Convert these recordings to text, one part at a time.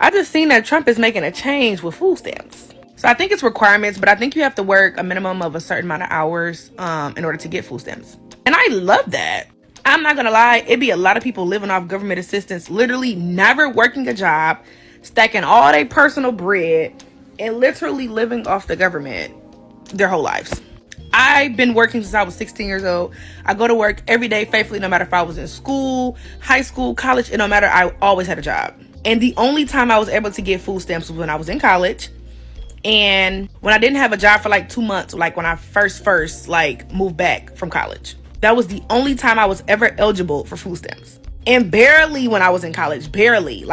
I just seen that Trump is making a change with food stamps. So I think it's requirements, but I think you have to work a minimum of a certain amount of hours in order to get food stamps. And I love that. I'm not gonna lie, it'd be a lot of people living off government assistance, literally never working a job, stacking all their personal bread, and literally living off the government their whole lives. I've been working since I was 16 years old. I go to work every day faithfully, no matter if I was in school, high school, college, and no matter, I always had a job. And the only time I was able to get food stamps was when I was in college. And when I didn't have a job for like 2 months, like when I first like moved back from college. That was the only time I was ever eligible for food stamps. And barely when I was in college, barely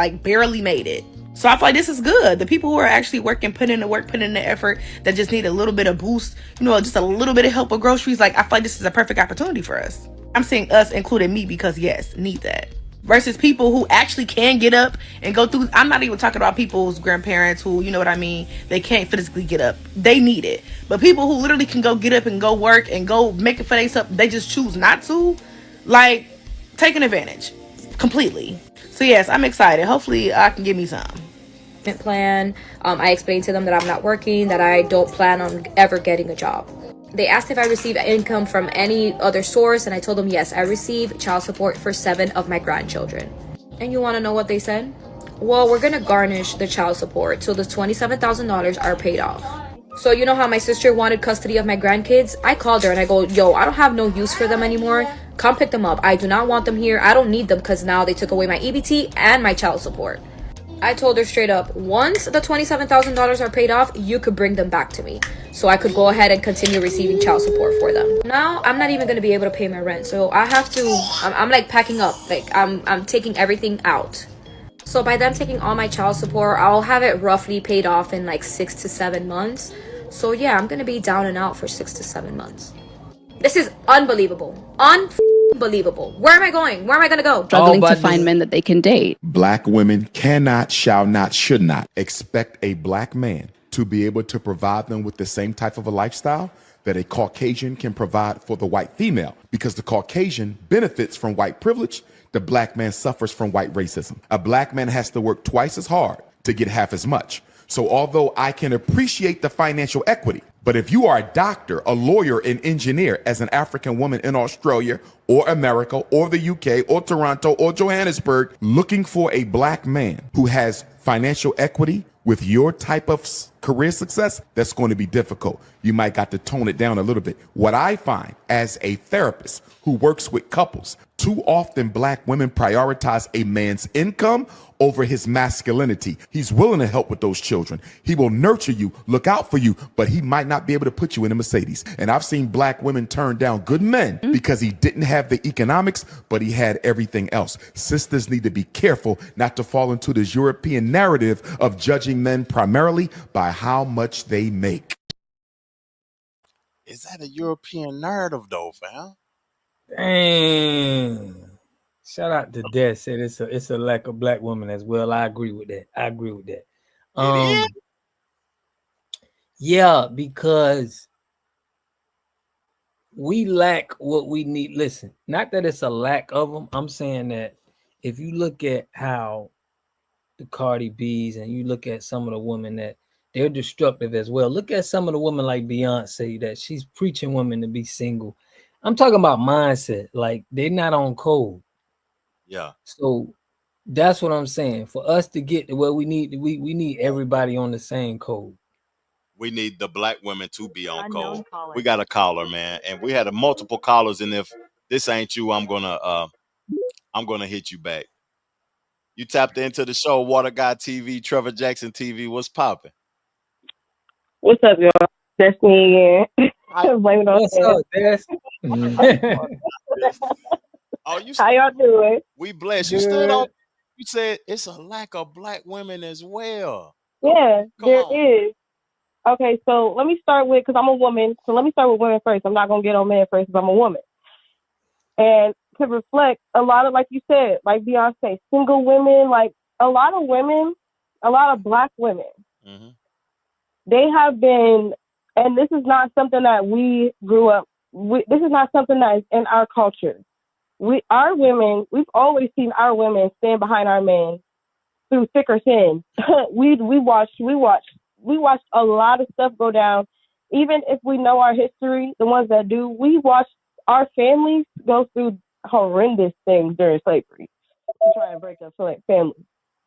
made it. So I feel like this is good. The people who are actually working, putting in the work, putting in the effort, that just need a little bit of boost, just a little bit of help with groceries. Like, I feel like this is a perfect opportunity for us. I'm saying us, including me, because yes, need that. Versus people who actually can get up and go through. I'm not even talking about people's grandparents who, you know what I mean, they can't physically get up. They need it. But people who literally can go get up and go work and go make it for themselves, they just choose not to. Like, taking advantage completely. So yes, I'm excited. Hopefully I can give me some. Plan. I explained to them that I'm not working, that I don't plan on ever getting a job. They asked if I receive income from any other source, and I told them yes, I receive child support for 7 of my grandchildren. And you want to know what they said? Well, we're gonna garnish the child support till the $27,000 are paid off. So you know how my sister wanted custody of my grandkids? I called her and I go, yo, I don't have no use for them anymore. Come pick them up. I do not want them here. I don't need them because now they took away my EBT and my child support. I told her straight up, once the $27,000 are paid off, you could bring them back to me. So I could go ahead and continue receiving child support for them. Now, I'm not even going to be able to pay my rent. So I have to, I'm like packing up. Like, I'm taking everything out. So by them taking all my child support, I'll have it roughly paid off in like 6 to 7 months. So yeah, I'm going to be down and out for 6 to 7 months. This is unbelievable. Unbelievable. Where am I going? Where am I going to go? Struggling to find men that they can date. Black women cannot, shall not, should not expect a black man to be able to provide them with the same type of a lifestyle that a Caucasian can provide for the white female, because the Caucasian benefits from white privilege. The black man suffers from white racism. A black man has to work twice as hard to get half as much. So although I can appreciate the financial equity, but if you are a doctor, a lawyer, an engineer as an African woman in Australia or America or the UK or Toronto or Johannesburg, looking for a black man who has financial equity with your type of career success, that's going to be difficult. You might got to tone it down a little bit. What I find as a therapist who works with couples, too often black women prioritize a man's income over his masculinity. He's willing to help with those children. He will nurture you, look out for you, but he might not be able to put you in a Mercedes. And I've seen black women turn down good men because he didn't have the economics, but he had everything else. Sisters need to be careful not to fall into this European narrative of judging men primarily by how much they make. Is that a European narrative though, fam? Dang. Shout out to Des. Said it's a lack of black women as well. I agree with that. It is? Yeah, because we lack what we need. Listen, not that it's a lack of them. I'm saying that if you look at how the Cardi B's and you look at some of the women that they're destructive as well. Look at some of the women like Beyonce that she's preaching women to be single. I'm talking about mindset. Like, they're not on code. Yeah. So that's what I'm saying. For us to get to where we need, we need everybody on the same code. We need the black women to be on code. We got a caller, man, and we had multiple callers. And if this ain't you, I'm gonna hit you back. You tapped into the show, Water Guy TV, Trevor Jackson TV. What's popping? What's up, y'all? That's me again. What's up, Des? Oh, you? How y'all doing? We blessed. You stood up. You said it's a lack of black women as well. Yeah, there is. Okay, so let me start with, because I'm a woman, so let me start with women first. I'm not going to get on men first because I'm a woman. And to reflect, a lot of, like you said, like Beyonce, single women, like a lot of women, a lot of black women, they have been, and this is not something that we grew up with, this is not something that is in our culture. We've always seen our women stand behind our men through thick or thin. we watched a lot of stuff go down. Even if we know our history, the ones that do, we watched our families go through horrendous things during slavery to try and break up families.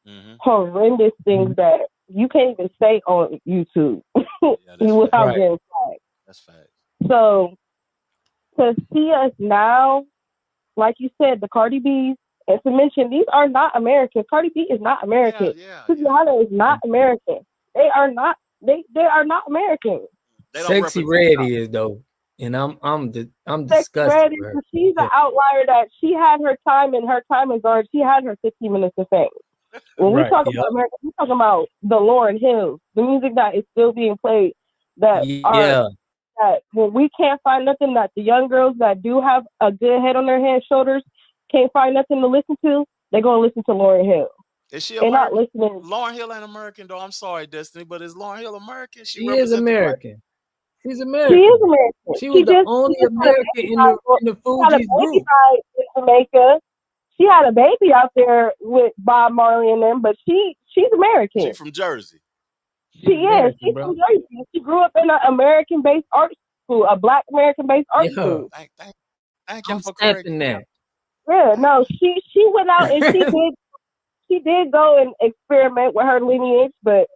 Mm-hmm. Horrendous things that you can't even say on YouTube without getting flagged. That's facts. So to see us now, like you said, the Cardi B's, and to mention these are not American. Cardi B is not American. Rihanna is not American. They are not. They are not American. Sexy Red is though, and I'm disgusted. Red is, she's an outlier that she had her time, and her time is ours. She had her 60 minutes of fame. When we talk about America, we're talking about the Lauryn Hills, the music that is still being played. That when we can't find nothing, that the young girls that do have a good head on their shoulders can't find nothing to listen to, they're gonna listen to Lauryn Hill. Is she American? Not listening. Lauryn Hill ain't American though. I'm sorry, Destiny, but is Lauryn Hill American? She is American. She's American. She is American. She was the only American in the Fugees group. In Jamaica. She had a baby out there with Bob Marley and them, but she's American. She's from Jersey. She is. She's from Jersey. She grew up in an American-based art school, a Black American-based art school. Thank you for correcting that. Yeah, no, she went out and she did go and experiment with her lineage, but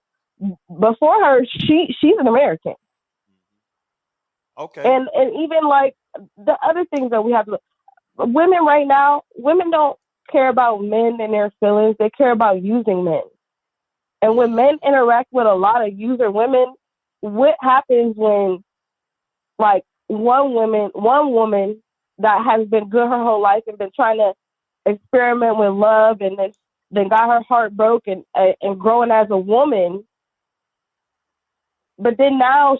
before her, she's an American. Okay. And even like the other things that we have to, women right now, women don't care about men and their feelings. They care about using men. And when men interact with a lot of user women, what happens when like one woman that has been good her whole life and been trying to experiment with love and then got her heart broken and growing as a woman, but then now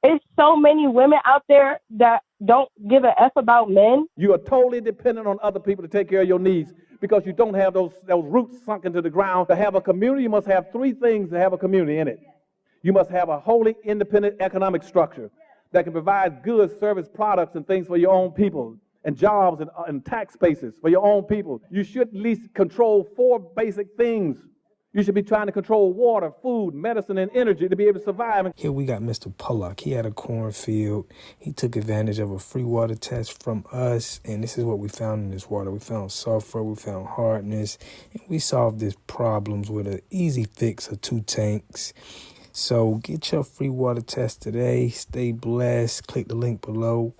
it's so many women out there that don't give a F about men. You are totally dependent on other people to take care of your needs because you don't have those roots sunk into the ground. To have a community, you must have three things to have a community in it. You must have a wholly independent economic structure that can provide goods, service, products, and things for your own people, and jobs and tax spaces for your own people. You should at least control 4 basic things. You should be trying to control water, food, medicine, and energy to be able to survive. Here we got Mr. Pollock. He had a cornfield. He took advantage of a free water test from us, and this is what we found in this water. We found sulfur, we found hardness, and we solved these problems with an easy fix of 2 tanks. So get your free water test today. Stay blessed. Click the link below.